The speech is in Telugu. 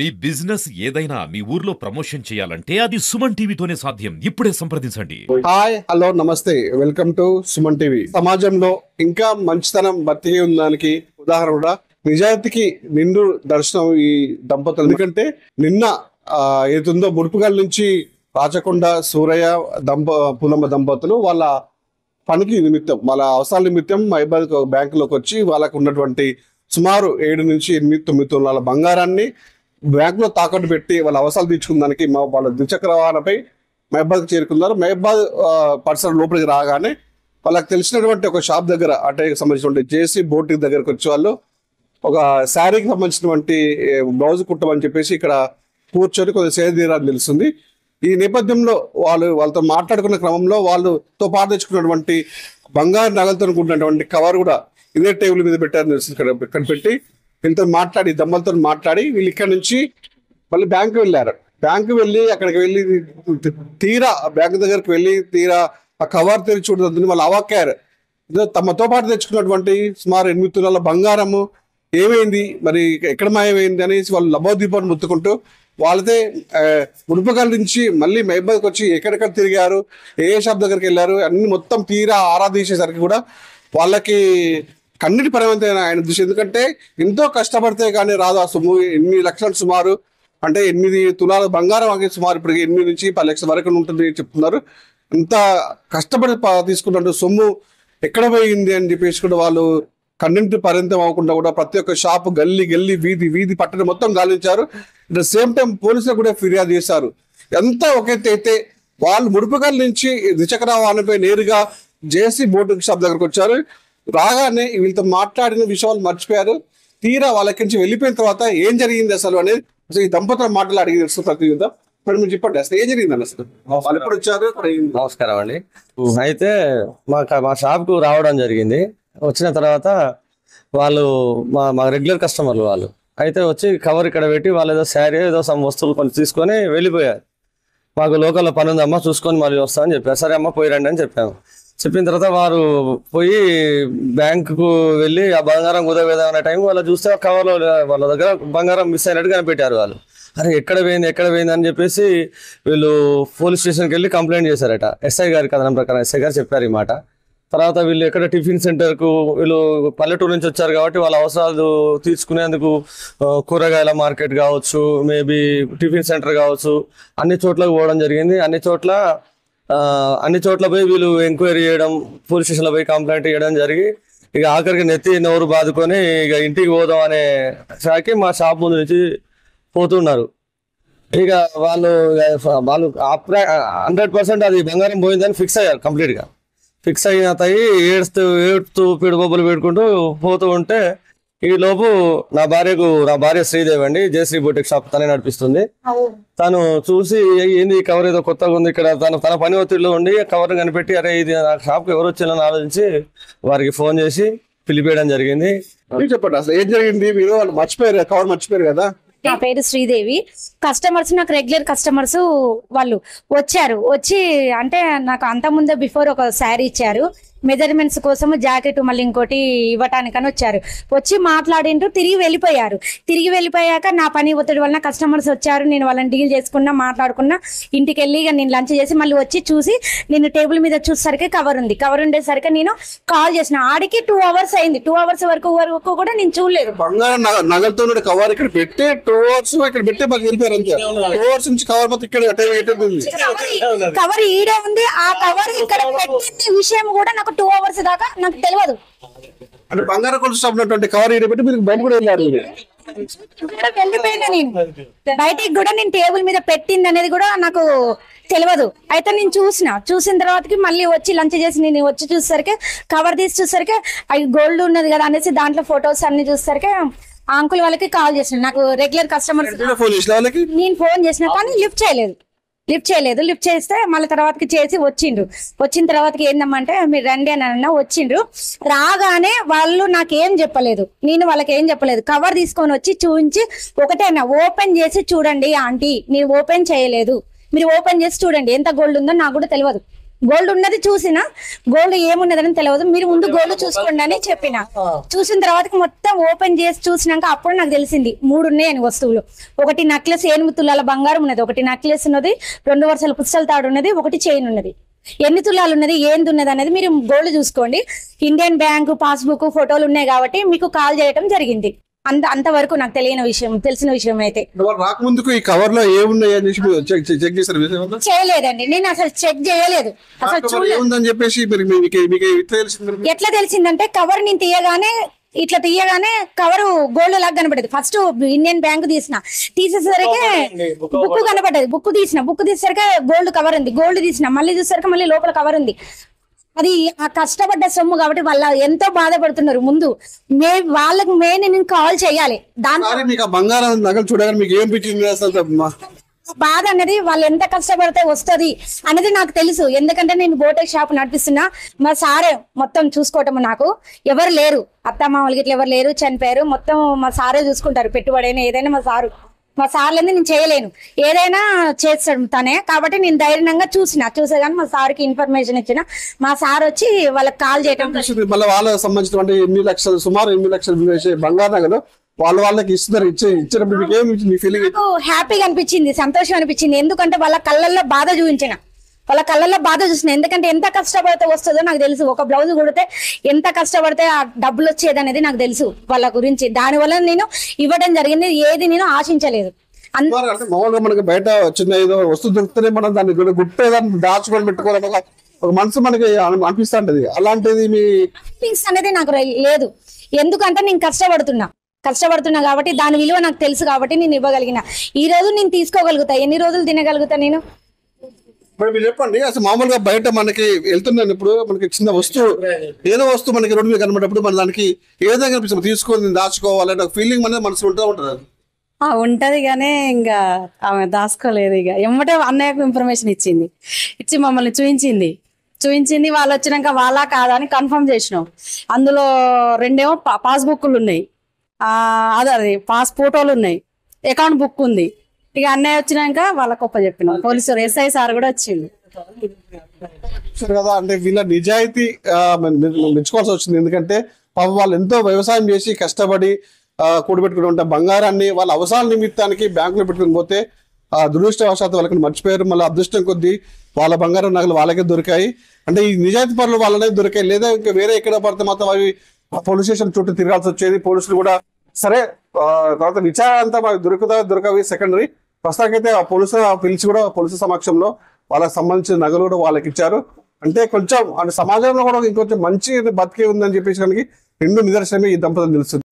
మీ బిజినెస్ ఏదైనా మీ ఊర్లో ప్రమోషన్ చేయాలంటే అది సుమన్ టీవీతోనే సాధ్యం. ఇప్పుడే సంప్రదించండి. హాయ్, హలో, నమస్తే, వెల్కమ్ టు సుమన్ టీవీ. సమాజంలో ఇంకా మంచితనం బతికి ఉందానికి ఉదాహరణ కూడా నిజాయితీకి నిండు దర్శనం ఈ దంపతులు. ఎందుకంటే నిన్న ఏతుందో ముడుపుగల్ నుంచి రాచకొండ సూరయ్య పులమ్మ దంపతులు వాళ్ళ పనికి నిమిత్తం, వాళ్ళ అవసరాల నిమిత్తం మహబాద్ బ్యాంకులోకి వచ్చి వాళ్ళకు ఉన్నటువంటి సుమారు 7 నుంచి 8, 9 తులాల బంగారాన్ని బ్యాంకులో తాకట్టు పెట్టి వాళ్ళ అవసరాలు తీర్చుకున్నానికి వాళ్ళ ద్విచక్ర వాహనపై మహబాద్కి చేరుకున్నారు. మహబాద్ పరిసర లోపలికి రాగానే వాళ్ళకి తెలిసినటువంటి ఒక షాప్ దగ్గర అంటే సంబంధించినటువంటి జేసీ బోటిక్ దగ్గరకు వచ్చి వాళ్ళు ఒక శారీకి సంబంధించినటువంటి బ్లౌజ్ కుట్టమని చెప్పేసి ఇక్కడ కూర్చొని కొంచెం సేద తీరాలని తెలుస్తుంది. ఈ నేపథ్యంలో వాళ్ళతో మాట్లాడుకున్న క్రమంలో వాళ్ళతో పాటు తెచ్చుకున్నటువంటి బంగారు నగలతో కూడినటువంటి కవర్ కూడా ఇదే టేబుల్ మీద పెట్టారని తెలుస్తుంది. ఇక్కడ పెట్టి వీళ్ళతో మాట్లాడి దమ్మలతో మాట్లాడి వీళ్ళు ఇక్కడ నుంచి మళ్ళీ బ్యాంకు వెళ్ళారు. బ్యాంకు వెళ్ళి అక్కడికి వెళ్ళి తీరా బ్యాంకు దగ్గరికి వెళ్ళి తీరా ఆ కవర్ తెరిచి చూడదని వాళ్ళు అవాక్కారు. తమతో పాటు తెచ్చుకున్నటువంటి సుమారు 8 తులాల బంగారము ఏమైంది, మరి ఎక్కడ మాయమైంది అనేసి వాళ్ళు లబోదీపాన్ని ముత్తుకుంటూ వాళ్ళతే ముడుపుగల్ నుంచి మళ్ళీ మహబాద్కి వచ్చి ఎక్కడెక్కడ తిరిగారు, ఏ షాప్ దగ్గరికి వెళ్ళారు అన్ని మొత్తం తీరా ఆరా తీసేసరికి కూడా వాళ్ళకి కన్నిటి పరమంతైన ఆయన దృష్టి. ఎందుకంటే ఎంతో కష్టపడితే కానీ రాదు ఆ సొమ్ము. 8 లక్షలు సుమారు అంటే 8 తులాల బంగారం సుమారు ఇప్పుడు 8 నుంచి 10 లక్షల వరకు ఉంటుంది చెప్తున్నారు. ఎంత కష్టపడి తీసుకున్నట్టు సొమ్ము ఎక్కడ పోయింది అని చెప్పేసి కూడా వాళ్ళు కన్నింటి పరిమితం అవ్వకుండా కూడా ప్రతి ఒక్క షాపు గల్లీ గల్లీ వీధి పట్టణం మొత్తం గాలించారు. అట్ ద సేమ్ టైం పోలీసులు కూడా ఫిర్యాదు చేశారు. ఎంత ఒకైతే వాళ్ళు ముడుపుగల్ నుంచి ద్విచక్ర వాహనంపై నేరుగా జేసీ బోటిక్ షాప్ దగ్గరకు వచ్చారు. రాగానే వీళ్ళతో మాట్లాడిన విషయాలు మర్చిపోయారు. తీరా వాళ్ళకి నుంచి వెళ్ళిపోయిన తర్వాత ఏం జరిగింది అసలు అనేది ఈ దంపతుల మాటలు అడిగి తెలుసు. ప్రతి ఇప్పుడు మీరు చెప్పండి అసలు ఏం జరిగింది అసలు, వాళ్ళు ఎప్పుడు వచ్చారు? నమస్కారం అండి. అయితే మా షాప్కు రావడం జరిగింది. వచ్చిన తర్వాత వాళ్ళు మా రెగ్యులర్ కస్టమర్లు వాళ్ళు అయితే వచ్చి కవర్ ఇక్కడ పెట్టి వాళ్ళు ఏదో శారీ ఏదో సమ్ వస్తువులు కొన్ని తీసుకొని వెళ్ళిపోయారు. మాకు లోకల్లో పని ఉందమ్మా చూసుకొని మళ్ళీ వస్తామని చెప్పారు. సరే అమ్మ పోయి రండి అని చెప్పాము. చెప్పిన తర్వాత వారు పోయి బ్యాంకుకు వెళ్ళి ఆ బంగారం కుదవేదా అనే టైం వాళ్ళు చూస్తే ఆ కవర్లో వాళ్ళ దగ్గర బంగారం మిస్ అయినట్టు కనిపెట్టారు. వాళ్ళు అరే ఎక్కడ పోయింది అని చెప్పేసి వీళ్ళు పోలీస్ స్టేషన్కి వెళ్ళి కంప్లైంట్ చేశారట. ఎస్ఐ గారి కథనం ప్రకారం ఎస్ఐ గారు చెప్పారు ఈ మాట. తర్వాత వీళ్ళు ఎక్కడ టిఫిన్ సెంటర్కు వీళ్ళు పల్లెటూరు నుంచి వచ్చారు కాబట్టి వాళ్ళ అవసరాలు తీర్చుకునేందుకు కూరగాయల మార్కెట్ కావచ్చు, మేబీ టిఫిన్ సెంటర్ కావచ్చు, అన్ని చోట్లకు పోవడం జరిగింది. అన్ని చోట్ల పోయి వీళ్ళు ఎంక్వైరీ చేయడం, పోలీస్ స్టేషన్లో పోయి కంప్లైంట్ చేయడం జరిగి ఇక ఆఖరికి నెత్తి నోరు బాదుకొని ఇక ఇంటికి పోదాం అనే సాకి మా షాప్ ముందు నుంచి పోతున్నారు. ఇక వాళ్ళు 100% అది బంగారం పోయిందని ఫిక్స్ అయ్యారు. కంప్లీట్గా ఫిక్స్ అయిన తయి ఏడుస్తూ పిడుబొబ్బలు పెట్టుకుంటూ పోతూ ఉంటే ఈ లోపు నా భార్య శ్రీదేవి అండి, జయశ్రీ బోటిక్ షాప్ తనే నడిపిస్తుంది. తను చూసి ఏంది కవర్ ఏదో కొత్తగా ఉంది ఇక్కడ, తన పని ఒత్తిడిలో ఉండి కవర్ కనిపెట్టి అరే ఇది నా షాప్కి ఎవరు వచ్చారని ఆలోచించి వారికి ఫోన్ చేసి పిలిపేయడం జరిగింది. చెప్పండి అసలు ఏం జరిగింది? మీరు వాళ్ళు మర్చిపోయారు, కవర్ మర్చిపోయారు కదా. నా పేరు శ్రీదేవి. కస్టమర్స్ నాకు రెగ్యులర్ కస్టమర్స్ వాళ్ళు వచ్చి అంటే నాకు అంత ముందే బిఫోర్ ఒక శారీ ఇచ్చారు మెజర్మెంట్స్ కోసము, జాకెట్ మళ్ళీ ఇంకోటి ఇవ్వటానికని వచ్చి మాట్లాడింటూ తిరిగి వెళ్ళిపోయాక నా పని ఒత్తిడి వలన కస్టమర్స్ వచ్చారు. నేను వాళ్ళని డీల్ చేసుకున్నా, మాట్లాడుకున్నా. ఇంటికి వెళ్ళి నేను లంచ్ చేసి మళ్ళీ వచ్చి చూసి నేను టేబుల్ మీద చూసేసరికి కవర్ ఉండేసరికి నేను కాల్ చేసిన. ఆడికి 2 అవర్స్ అయింది. 2 అవర్స్ వరకు కూడా నేను చూడలేదు. బంగారం నగలతో కవర్ ఇక్కడ పెట్టి 2 అవర్స్ ఇక్కడ పెట్టి మాకు వెళ్ళిపోయారు. 2 అవర్స్ నుంచి కవర్ మొత్తం ఇక్కడ కవర్ ఈడే ఉంది. ఆ కవర్ ఇక్కడ పెట్టిన విషయం కూడా నాకు 2 అవర్స్ దాకా నాకు తెలియదు. అంటే బంగారం కొలుసు షాప్ ఉన్నటువంటి కవర్ ఈడ పెట్టి మీరు బయట కూడా వెళ్ళారు. వెళ్ళిపోయినా నేను బయటికి కూడా నేను టేబుల్ మీద పెట్టింది అనేది కూడా నాకు తెలియదు. అయితే నేను చూసిన తర్వాతకి మళ్ళీ వచ్చి లంచ్ చేసి నేను వచ్చి చూసేసరికి కవర్ తీసి చూసేసరికి అవి గోల్డ్ ఉన్నది కదా అనేసి దాంట్లో ఫొటోస్ అన్ని చూసేసరికి ఆ అంకుల్ వాళ్ళకి కాల్ చేసిన. నాకు రెగ్యులర్ కస్టమర్స్ నేను ఫోన్ చేసిన కానీ లిఫ్ట్ చేస్తే మళ్ళీ తర్వాతకి చేసి వచ్చిన తర్వాతకి ఏందమ్మంటే మీరు రండి అని అన్న వచ్చిండ్రు. రాగానే వాళ్ళు నాకేం చెప్పలేదు, నేను వాళ్ళకి ఏం చెప్పలేదు. కవర్ తీసుకొని వచ్చి చూపించి ఒకటే అన్న ఓపెన్ చేసి చూడండి ఆంటీ, నేను ఓపెన్ చేయలేదు, మీరు ఓపెన్ చేసి చూడండి ఎంత గోల్డ్ ఉందో నాకు కూడా తెలియదు. గోల్డ్ ఉన్నది చూసిన, గోల్డ్ ఏమున్నదని తెలియదు, మీరు ముందు గోల్డ్ చూసుకోండి అని చెప్పిన. చూసిన తర్వాత మొత్తం ఓపెన్ చేసి చూసినాక అప్పుడు నాకు తెలిసింది 3 ఉన్నాయని వస్తువులు. ఒకటి నెక్లెస్ 8 తులాల బంగారం ఉన్నది, ఒకటి నెక్లెస్ ఉన్నది, 2 వరుసల పుస్తల తాడు ఉన్నది, ఒకటి చైన్ ఉన్నది. ఎన్ని తులాలు ఉన్నది ఏంది ఉన్నది అనేది మీరు గోల్డ్ చూసుకోండి. ఇండియన్ బ్యాంక్ పాస్బుక్ ఫోటోలు ఉన్నాయి కాబట్టి మీకు కాల్ చేయడం జరిగింది. అంతవరకు నాకు తెలిసిన విషయం అయితే రాకముందుకు ఈ కవర్ లో ఏమున్నాయి అని చెక్ చేశారు? చేయలేదండి, నేను అసలు చెక్ చేయలేదు, అసలు చూడలేదని చెప్పేసి ఎట్లా తెలిసిందంటే కవర్ నేను తీయగానే కవర్ గోల్డ్ లాగా కనపడేది. ఫస్ట్ ఇండియన్ బ్యాంక్ తీసేసరికి బుక్ కనపడ్డది. బుక్ తీసేసరికి గోల్డ్ కవర్ ఉంది. గోల్డ్ తీసిన మళ్ళీ చూసేసరికి మళ్ళీ లోపల కవర్ ఉంది. అది ఆ కష్టపడ్డ సొమ్ము కాబట్టి వాళ్ళు ఎంతో బాధపడుతున్నారు. ముందు వాళ్ళకి నేను కాల్ చేయాలి. దాని బంగారం నగలు చూడగానే మీకు ఏమనిపించింది? బాధ అనేది వాళ్ళు ఎంత కష్టపడితే వస్తుంది అనేది నాకు తెలుసు. ఎందుకంటే నేను బోటెక్ షాప్ నడిపిస్తున్నా. మా సారే మొత్తం చూసుకోవటం. నాకు ఎవరు లేరు, అత్తమామలకి ఇట్లా ఎవరు లేరు, చనిపోయారు. మొత్తం మా సారే చూసుకుంటారు. పెట్టుబడి అయినా ఏదైనా మా సార్ లేదు, నేను చేయలేను, ఏదైనా చేస్తాడు తనే. కాబట్టి నేను ధైర్యంగా చూసే కానీ మా సార్కి ఇన్ఫర్మేషన్ ఇచ్చిన. మా సార్ వచ్చి వాళ్ళకి కాల్ చేయడం. మళ్ళీ వాళ్ళకి సంబంధించిన 8 లక్షలు సుమారు 8 లక్షలు బంగారు నగలు వాళ్ళకి ఇస్తున్నారు. నాకు హ్యాపీగా అనిపించింది, సంతోషం అనిపించింది. ఎందుకంటే వాళ్ళ కళ్ళల్లో బాధ చూసిన. ఎందుకంటే ఎంత కష్టపడితే వస్తుందో నాకు తెలుసు. ఒక బ్లౌజ్ కుడితే ఎంత కష్టపడితే ఆ డబ్బులు వచ్చేది అనేది నాకు తెలుసు వాళ్ళ గురించి. దానివల్ల నేను ఇవ్వడం జరిగింది. ఏది నేను ఆశించలేదు. మామూలుగా మనకి బయట చిన్న ఏదో వస్తువు దొరుకుతూనే మనం దాన్ని గుట్టేదాన్ని దాచుకొని పెట్టుకోవాలని ఒక మనసు మనకి అనిపిస్తుంటది. అలాంటిది మీ అనేది నాకు లేదు. ఎందుకంటే నేను కష్టపడుతున్నా కాబట్టి దాని విలువ నాకు తెలుసు కాబట్టి నేను ఇవ్వగలిగిన. ఈ రోజు నేను తీసుకోగలుగుతా, ఎన్ని రోజులు తినగలుగుతా నేను? మీరు చెప్పండి, అసలు మామూలుగా బయట మనకి వెళ్తున్నాను ఇప్పుడు మనకి చిన్న వస్తువు ఏదో వస్తువు మనకి రోడ్డు మీద కనబడినప్పుడు మన దానికి ఏ విధంగా కనిపిస్తుంది? తీసుకొని దాచుకోవాలంటే ఫీలింగ్ అనేది మనసు ఉంటుంది. ఉంటది కానీ ఇంకా ఆమె దాచుకోలేదు. ఇక ఎమ్మటే అన్నయ్యకు ఇన్ఫర్మేషన్ ఇచ్చి మమ్మల్ని చూయించింది. వాళ్ళు వచ్చినాక వాళ్ళ కాదా అని కన్ఫర్మ్ చేసినాం. అందులో 2 పాస్బుక్లు ఉన్నాయి, అది పాస్ ఫోటోలు ఉన్నాయి, అకౌంట్ బుక్ ఉంది. ఇక అన్నయ్య వచ్చినాక వాళ్ళకి చెప్పినాం. పోలీసులు SI సార్ కూడా వచ్చిండు కదా. అంటే వీళ్ళ నిజాయితీ మెచ్చుకోవాల్సి వచ్చింది. ఎందుకంటే పాపం వాళ్ళు ఎంతో వ్యవసాయం చేసి కష్టపడి కూడబెట్టుకుని ఉంటే బంగారాన్ని వాళ్ళ అవసరాల నిమిత్తానికి బ్యాంకులో పెట్టుకుని పోతే దురదృష్టవశాత్తు వాళ్ళకి మర్చిపోయారు. మళ్ళీ అదృష్టం కొద్దీ వాళ్ళ బంగారం నగలు వాళ్ళకే దొరికాయి. అంటే ఈ నిజాయితీ పనులు వాళ్ళనే దొరికాయి. లేదా ఇంకా వేరే ఎక్కడ పడితే మాత్రం అవి పోలీస్ స్టేషన్ చుట్టూ తిరగాల్సి వచ్చేది. పోలీసులు కూడా సరే తర్వాత విచారణ అంతా మాకు దొరకవి సెకండరీ. ప్రస్తుతానికైతే ఆ పోలీసులు పిలిచి కూడా పోలీసుల సమక్షంలో వాళ్ళకి సంబంధించిన నగలు కూడా వాళ్ళకి ఇచ్చారు. అంటే కొంచెం అంటే సమాజంలో కూడా ఇంకొంచెం మంచి బతికే ఉందని చెప్పేసి 2 నిదర్శనమే ఈ దంపతులు తెలుస్తుంది.